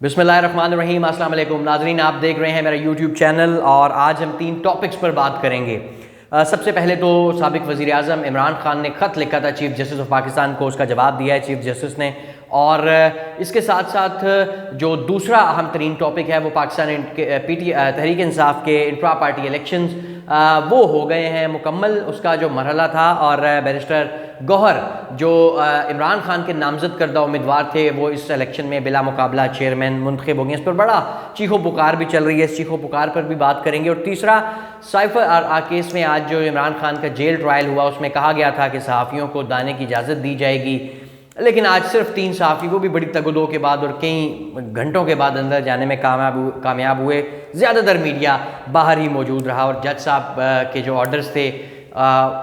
बिस्मिल्लाहिर्रहमानिर्रहीम। अस्सलाम वालेकुम नाज़रीन, आप देख रहे हैं मेरा यूट्यूब चैनल और आज हम 3 टॉपिक्स पर बात करेंगे। सबसे पहले तो साबिक वज़ीर आज़म इमरान खान ने ख़त लिखा था चीफ़ जस्टिस ऑफ पाकिस्तान को, उसका जवाब दिया है चीफ़ जस्टिस ने। और इसके साथ साथ जो दूसरा अहम तरीन टॉपिक है वो पाकिस्तान तहरीक इंसाफ के इंट्रा पार्टी इलेक्शंस वो हो गए हैं मुकम्मल, उसका जो मरहला था। और बैरिस्टर गौहर जो इमरान खान के नामजद करदा उम्मीदवार थे वो इस इलेक्शन में बिला मुकाबला चेयरमैन मुंतखब हो गए। इस पर बड़ा चीखो पुकार भी चल रही है, इस चीखो पुकार पर भी बात करेंगे। और तीसरा, साइफर आर केस में आज जो इमरान खान का जेल ट्रायल हुआ उसमें कहा गया था कि सहाफ़ियों को दाने की इजाज़त दी जाएगी, लेकिन आज सिर्फ 3 सहाफ़ी वो भी बड़ी तगदो के बाद और कई घंटों के बाद अंदर जाने में कामयाब हुए। ज़्यादातर मीडिया बाहर ही मौजूद रहा और जज साहब के जो ऑर्डर्स थे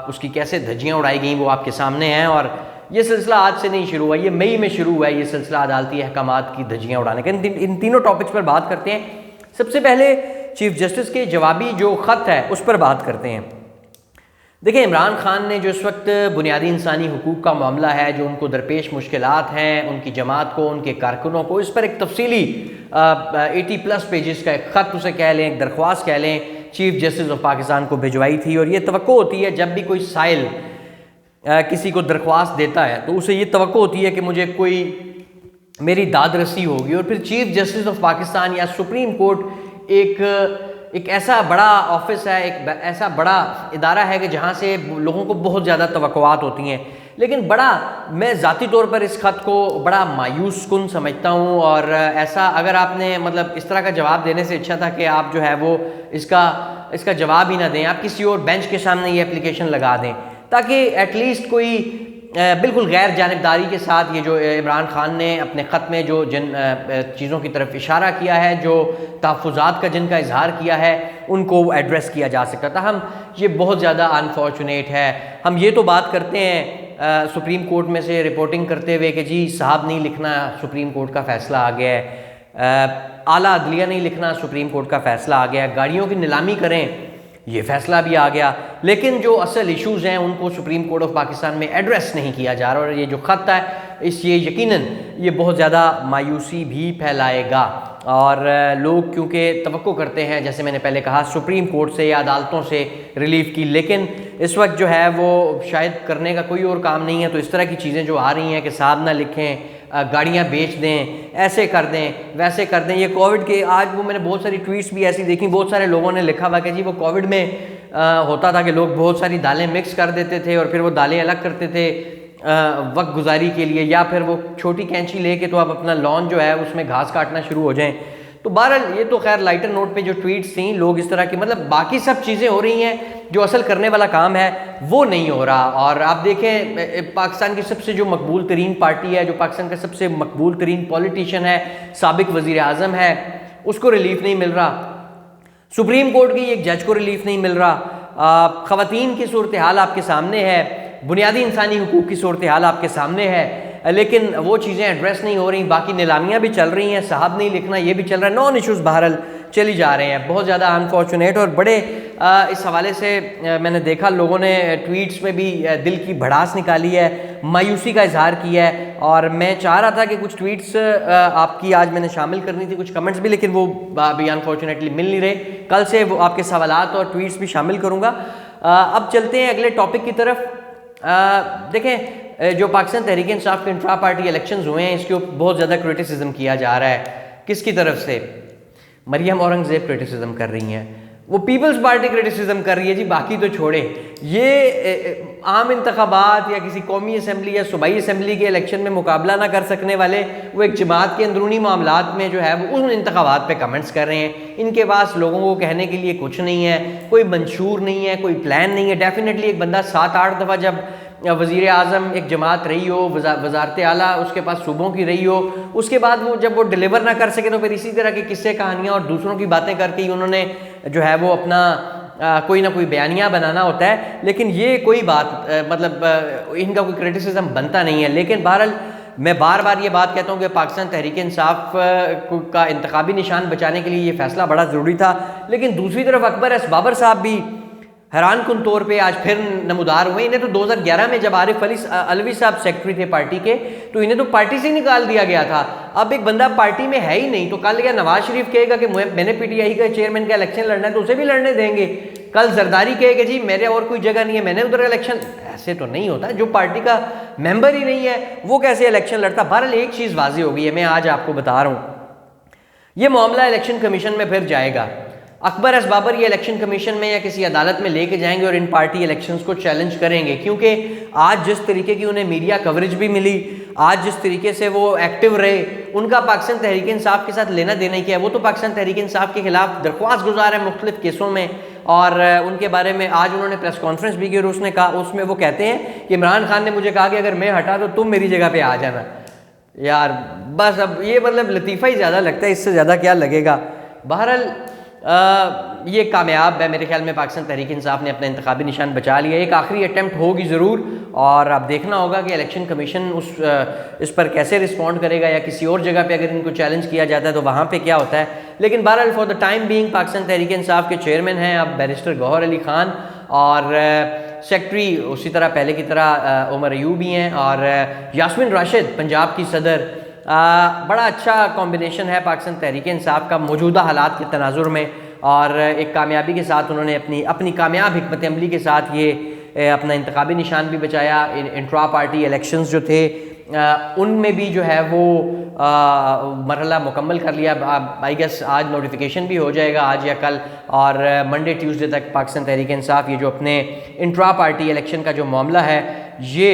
उसकी कैसे धज्जियाँ उड़ाई गई वो आपके सामने हैं। और ये सिलसिला आज से नहीं शुरू हुआ, ये मई में शुरू हुआ है ये सिलसिला अदालती अहकामात की धज्जियाँ उड़ाने का। इन तीनों टॉपिक्स पर बात करते हैं। सबसे पहले चीफ जस्टिस के जवाबी जो ख़त है उस पर बात करते हैं। देखिए, इमरान खान ने जो इस वक्त बुनियादी इंसानी हुकूक का मामला है, जो उनको दरपेश मुश्किलात हैं, उनकी जमात को, उनके कारकुनों को, इस पर एक तफसीली 80+ पेजेस का एक ख़त उसे कह लें, एक दरख्वास्त कह लें, चीफ जस्टिस ऑफ पाकिस्तान को भिजवाई थी। और ये तवक्को होती है जब भी कोई साइल किसी को दरख्वास्त देता है तो उसे ये तवक्को होती है कि मुझे कोई मेरी दाद रसी होगी। और फिर चीफ जस्टिस ऑफ पाकिस्तान या सुप्रीम कोर्ट एक ऐसा बड़ा ऑफिस है, एक ऐसा बड़ा इदारा है कि जहाँ से लोगों को बहुत ज़्यादा तवक्कुआत होती हैं। लेकिन मैं ज़ाती तौर पर इस ख़त को बड़ा मायूस कुन समझता हूँ। और ऐसा अगर आपने मतलब इस तरह का जवाब देने से अच्छा था कि आप जो है वो इसका जवाब ही ना दें, आप किसी और बेंच के सामने ये एप्लीकेशन लगा दें ताकि एटलीस्ट कोई बिल्कुल गैर जानिबदारी के साथ ये जो इमरान खान ने अपने ख़त में जो जिन चीज़ों की तरफ इशारा किया है, जो तहफ़्फ़ुज़ात का जिनका इजहार किया है, उनको एड्रेस किया जा सकता था। हम ये बहुत ज़्यादा अनफॉर्चुनेट है। हम ये तो बात करते हैं सुप्रीम कोर्ट में से रिपोर्टिंग करते हुए कि जी साहब नहीं लिखना, सुप्रीम कोर्ट का फ़ैसला आ गया है, आला अदलिया नहीं लिखना, सुप्रीम कोर्ट का फ़ैसला आ गया है, गाड़ियों की नीलामी करें, ये फ़ैसला भी आ गया। लेकिन जो असल इश्यूज़ हैं उनको सुप्रीम कोर्ट ऑफ पाकिस्तान में एड्रेस नहीं किया जा रहा। और ये जो ख़त है ये यकीनन ये बहुत ज़्यादा मायूसी भी फैलाएगा। और लोग क्योंकि तवक्को करते हैं, जैसे मैंने पहले कहा, सुप्रीम कोर्ट से या अदालतों से रिलीफ की, लेकिन इस वक्त जो है वो शायद करने का कोई और काम नहीं है। तो इस तरह की चीज़ें जो आ रही हैं कि साहब ना लिखें, गाड़ियाँ बेच दें, ऐसे कर दें, वैसे कर दें। ये कोविड के आज वो मैंने बहुत सारी ट्वीट्स भी ऐसी देखी, बहुत सारे लोगों ने लिखा हुआ कि जी वो कोविड में होता था कि लोग बहुत सारी दालें मिक्स कर देते थे और फिर वो दालें अलग करते थे वक्त गुजारी के लिए, या फिर वो छोटी कैंची लेके तो आप अपना लॉन जो है उसमें घास काटना शुरू हो जाएं। तो बहरहाल ये तो खैर लाइटर नोट पे जो ट्वीट्स थी, लोग इस तरह की मतलब बाकी सब चीज़ें हो रही हैं, जो असल करने वाला काम है वो नहीं हो रहा। और आप देखें पाकिस्तान की सबसे जो मकबूल तरीन पार्टी है, जो पाकिस्तान का सबसे मकबूल तरीन पॉलिटिशियन है, साबिक वज़ीर आज़म है, उसको रिलीफ नहीं मिल रहा। सुप्रीम कोर्ट की एक जज को रिलीफ नहीं मिल रहा। ख़वातीन की सूरत हाल आपके सामने है, बुनियादी इंसानी हुकूक की सूरत हाल आपके सामने है, लेकिन वो चीज़ें एड्रेस नहीं हो रही। बाकी नीलामियाँ भी चल रही हैं, साहब नहीं लिखना ये भी चल रहा है, नॉन इश्यूज़ बहरहाल चली जा रहे हैं। बहुत ज़्यादा अनफॉर्चुनेट और बड़े इस हवाले से मैंने देखा लोगों ने ट्वीट्स में भी दिल की भड़ास निकाली है, मायूसी का इजहार किया है। और मैं चाह रहा था कि कुछ ट्वीट्स आपकी आज मैंने शामिल करनी थी, कुछ कमेंट्स भी, लेकिन वो अभी अनफॉर्चुनेटली मिल नहीं रहे। कल से वो आपके सवालात और ट्वीट्स भी शामिल करूँगा। अब चलते हैं अगले टॉपिक की तरफ। देखें, जो पाकिस्तान तहरीक इंसाफ के इंट्रा पार्टी इलेक्शंस हुए हैं इसके ऊपर बहुत ज़्यादा क्रिटिसिज्म किया जा रहा है। किसकी तरफ से? मरियम औरंगज़ेब क्रिटिसिज्म कर रही हैं, वो पीपल्स पार्टी क्रिटिसिज्म कर रही है जी, बाकी तो छोड़े। ये आम इंतखाबात या किसी कौमी असम्बली या सूबाई असम्बली के इलेक्शन में मुकाबला ना कर सकने वाले वो एक जमात के अंदरूनी मामलात में जो है वो उन इंतखाबात पे कमेंट्स कर रहे हैं। इनके पास लोगों को कहने के लिए कुछ नहीं है, कोई मंशूर नहीं है, कोई प्लान नहीं है। डेफिनेटली एक बंदा 7-8 दफ़ा जब वज़ीर आज़म एक जमात रही हो, वज़ारत आला उसके पास सूबों की रही हो, उसके बाद वो जब वो डिलीवर ना कर सके तो फिर इसी तरह के किस्से कहानियाँ और दूसरों की बातें करके ही उन्होंने जो है वो अपना कोई ना कोई बयानिया बनाना होता है। लेकिन ये कोई बात इनका कोई क्रिटिसिज्म बनता नहीं है। लेकिन बहरहाल मैं बार बार ये बात कहता हूँ कि पाकिस्तान तहरीक इंसाफ का इंतखाबी निशान बचाने के लिए ये फ़ैसला बड़ा ज़रूरी था। लेकिन दूसरी तरफ अकबर एस बाबर साहब भी हैरान कुन तौर पे आज फिर नमूदार हुए। इन्हें तो 2011 में जब आरिफ अलवी साहब सेक्रेटरी थे पार्टी के, तो इन्हें तो पार्टी से निकाल दिया गया था। अब एक बंदा पार्टी में है ही नहीं, तो कल या नवाज शरीफ कहेगा कि मैंने पीटीआई का चेयरमैन का इलेक्शन लड़ना है, तो उसे भी लड़ने देंगे। कल जरदारी कहेगा जी मेरे और कोई जगह नहीं है, मैंने उधर इलेक्शन। ऐसे तो नहीं होता, जो पार्टी का मेंबर ही नहीं है वो कैसे इलेक्शन लड़ता। बहरहाल एक चीज़ वाज़ेह हो गई है, मैं आज आपको बता रहा हूँ, ये मामला इलेक्शन कमीशन में फिर जाएगा। अकबर एस बाबर ये इलेक्शन कमीशन में या किसी अदालत में लेके जाएंगे और इन पार्टी इलेक्शंस को चैलेंज करेंगे, क्योंकि आज जिस तरीके की उन्हें मीडिया कवरेज भी मिली, आज जिस तरीके से वो एक्टिव रहे, उनका पाकिस्तान तहरीक इंसाफ के साथ लेना देना क्या है। वो तो पाकिस्तान तहरीक इंसाफ के खिलाफ दरख्वास्त गुजार है मुख्तलिफ केसों में, और उनके बारे में आज उन्होंने प्रेस कॉन्फ्रेंस भी की और उसने कहा, उसमें वो कहते हैं कि इमरान खान ने मुझे कहा कि अगर मैं हटा तो तुम मेरी जगह पे आ जाना। यार बस अब ये मतलब लतीफ़ा ही ज़्यादा लगता है, इससे ज़्यादा क्या लगेगा। बहरहाल ये कामयाब है मेरे ख्याल में, पाकिस्तान तहरीक इंसाफ ने अपना इंतखाबी निशान बचा लिया। एक आखिरी अटैम्प्ट होगी ज़रूर, और अब देखना होगा कि इलेक्शन कमीशन इस पर कैसे रिस्पॉन्ड करेगा, या किसी और जगह पे अगर इनको चैलेंज किया जाता है तो वहाँ पे क्या होता है। लेकिन बहरहाल for the time being Pakistan Tehreek Insaf के चेयरमैन हैं अब बैरिस्टर गौहर अली खान, और सेक्रेटरी उसी तरह पहले की तरह उमर अयूब ही हैं, और यास्मीन राशिद पंजाब की सदर। बड़ा अच्छा कॉम्बिनेशन है पाकिस्तान तहरीक इंसाफ का मौजूदा हालात के तनाजुर में, और एक कामयाबी के साथ उन्होंने अपनी कामयाब हिकमत अमली के साथ ये अपना इंतखाबी निशान भी बचाया। इंट्रा पार्टी इलेक्शंस जो थे उनमें भी जो है वो मरहला मुकम्मल कर लिया। आई गेस आज नोटिफिकेशन भी हो जाएगा, आज या कल, और मंडे ट्यूसडे तक पाकिस्तान तहरीक इंसाफ ये जो अपने इंट्रा पार्टी इलेक्शन का जो मामला है, ये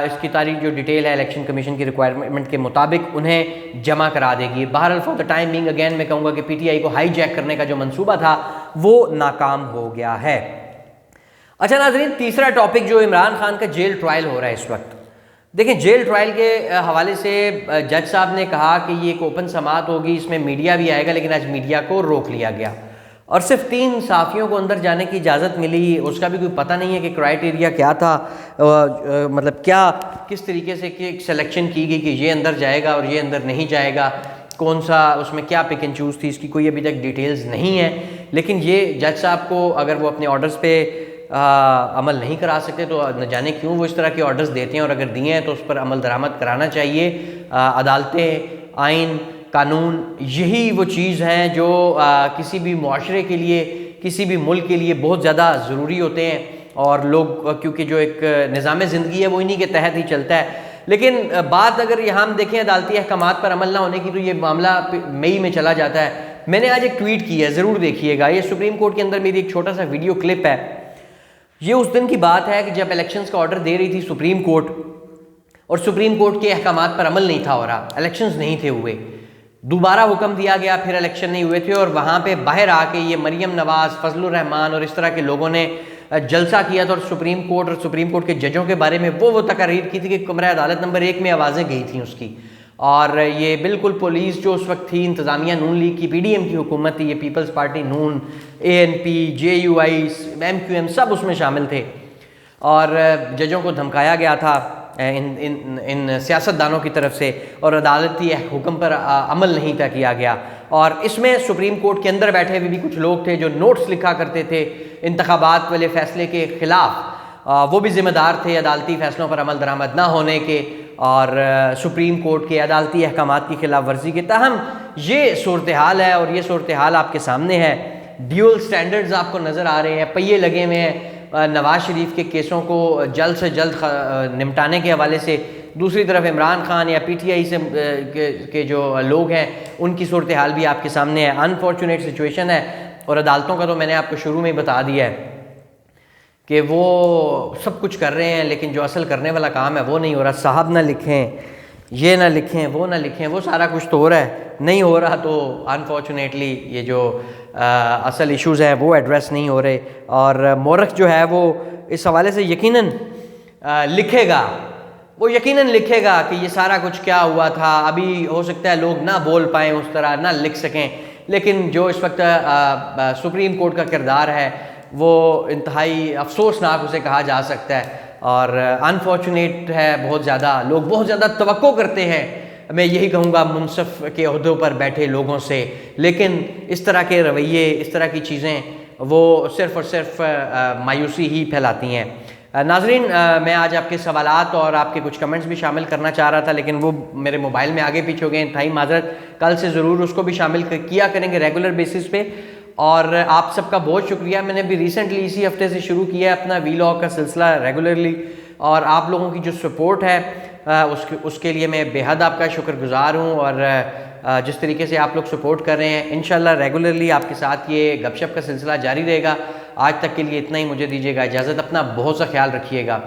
इसकी तारीख जो डिटेल है इलेक्शन कमीशन की रिक्वायरमेंट के मुताबिक उन्हें जमा करा देगी। बहरहाल for the time being again मैं कहूँगा कि पीटीआई को हाईजैक करने का जो मंसूबा था वो नाकाम हो गया है। अच्छा नाज़रीन, तीसरा टॉपिक जो इमरान खान का जेल ट्रायल हो रहा है इस वक्त। देखिए, जेल ट्रायल के हवाले से जज साहब ने कहा कि ये एक ओपन समाअत होगी, इसमें मीडिया भी आएगा, लेकिन आज मीडिया को रोक लिया गया और सिर्फ 3 सहाफ़ियों को अंदर जाने की इजाज़त मिली। उसका भी कोई पता नहीं है कि क्राइटेरिया क्या था, मतलब क्या किस तरीके से कि सिलेक्शन की गई कि ये अंदर जाएगा और ये अंदर नहीं जाएगा, कौन सा उसमें क्या पिक एंड चूज़ थी, इसकी कोई अभी तक डिटेल्स नहीं है। लेकिन ये जज साहब को अगर वो अपने ऑर्डर्स पे अमल नहीं करा सकते तो न जाने क्यों वो इस तरह के ऑर्डर्स देते हैं, और अगर दिए हैं तो उस पर अमल दरामद कराना चाहिए। अदालतें, आइन, कानून यही वो चीज़ हैं जो किसी भी मुआशरे के लिए, किसी भी मुल्क के लिए बहुत ज़्यादा ज़रूरी होते हैं, और लोग क्योंकि जो एक निज़ाम ज़िंदगी है वो इन्हीं के तहत ही चलता है। लेकिन बात अगर यहाँ हम देखें अदालती अहकामात पर अमल ना होने की, तो ये मामला मई में चला जाता है। मैंने आज एक ट्वीट की है, ज़रूर देखिएगा। ये सुप्रीम कोर्ट के अंदर मेरी एक छोटा सा वीडियो क्लिप है। ये उस दिन की बात है कि जब इलेक्शंस का ऑर्डर दे रही थी सुप्रीम कोर्ट, और सुप्रीम कोर्ट के अहकामात पर अमल नहीं था हो रहा, इलेक्शंस नहीं थे हुए। दोबारा हुक्म दिया गया, फिर इलेक्शन नहीं हुए थे, और वहाँ पे बाहर आके ये मरियम नवाज़, फजलुर रहमान और इस तरह के लोगों ने जलसा किया था, और सुप्रीम कोर्ट के जजों के बारे में वो तकरीर की थी कि कमरा अदालत नंबर 1 में आवाज़ें गई थी उसकी। और ये बिल्कुल पुलिस जो उस वक्त थी, इंतज़ामिया नून लीग की, PDM की हुकूमत थी, ये पीपल्स पार्टी नून, ANP, JUI, MQM सब उसमें शामिल थे, और जजों को धमकाया गया था इन सियासतदानों की तरफ से, और अदालती हुक्म पर अमल नहीं तय किया गया। और इसमें सुप्रीम कोर्ट के अंदर बैठे हुए भी कुछ लोग थे जो नोट्स लिखा करते थे इंतखाबात वाले फैसले के ख़िलाफ़, वो भी ज़िम्मेदार थे अदालती फ़ैसलों पर अमल दरामद ना होने के और सुप्रीम कोर्ट के अदालती अहकामात की खिलाफ वर्जी के। ताहम ये सूरत हाल है, और ये सूरत हाल आपके सामने है। ड्यूअल स्टैंडर्ड्स आपको नज़र आ रहे हैं, पहिए लगे हुए हैं नवाज शरीफ के केसों को जल्द से जल्द निपटाने के हवाले से। दूसरी तरफ इमरान खान या PTI से के जो लोग हैं उनकी सूरत हाल भी आपके सामने है। अनफॉर्चुनेट सिचुएशन है, और अदालतों का तो मैंने आपको शुरू में ही बता दिया है कि वो सब कुछ कर रहे हैं, लेकिन जो असल करने वाला काम है वो नहीं हो रहा। साहब ना लिखें, ये ना लिखें, वो ना लिखें, वो सारा कुछ तो हो रहा है, नहीं हो रहा तो अनफॉर्चुनेटली ये जो असल इश्यूज़ हैं वो एड्रेस नहीं हो रहे। और मोरख जो है वो इस हवाले से यकीनन लिखेगा, वो यकीनन लिखेगा कि ये सारा कुछ क्या हुआ था। अभी हो सकता है लोग ना बोल पाएँ उस तरह, ना लिख सकें, लेकिन जो इस वक्त सुप्रीम कोर्ट का किरदार है वो इंतहाई अफसोसनाक उसे कहा जा सकता है, और अनफॉर्चुनेट है। बहुत ज़्यादा लोग बहुत ज़्यादा तवक्को करते हैं, मैं यही कहूँगा, मुनसफ़ के ओहदों पर बैठे लोगों से, लेकिन इस तरह के रवैये, इस तरह की चीज़ें वो सिर्फ़ और सिर्फ मायूसी ही फैलाती हैं। नाजरीन, मैं आज आपके सवालात और आपके कुछ कमेंट्स भी शामिल करना चाह रहा था, लेकिन वो मेरे मोबाइल में आगे पीछे हो गए, इंतहाई माजरत। कल से ज़रूर उसको भी शामिल किया करेंगे रेगुलर बेसिस पे। और आप सबका बहुत शुक्रिया। मैंने भी रिसेंटली इसी हफ्ते से शुरू किया है अपना वीलॉग का सिलसिला रेगुलरली, और आप लोगों की जो सपोर्ट है उसके लिए मैं बेहद आपका शुक्रगुजार हूँ। और जिस तरीके से आप लोग सपोर्ट कर रहे हैं, इंशाल्लाह रेगुलरली आपके साथ ये गपशप का सिलसिला जारी रहेगा। आज तक के लिए इतना ही, मुझे दीजिएगा इजाज़त। अपना बहुत सा ख्याल रखिएगा।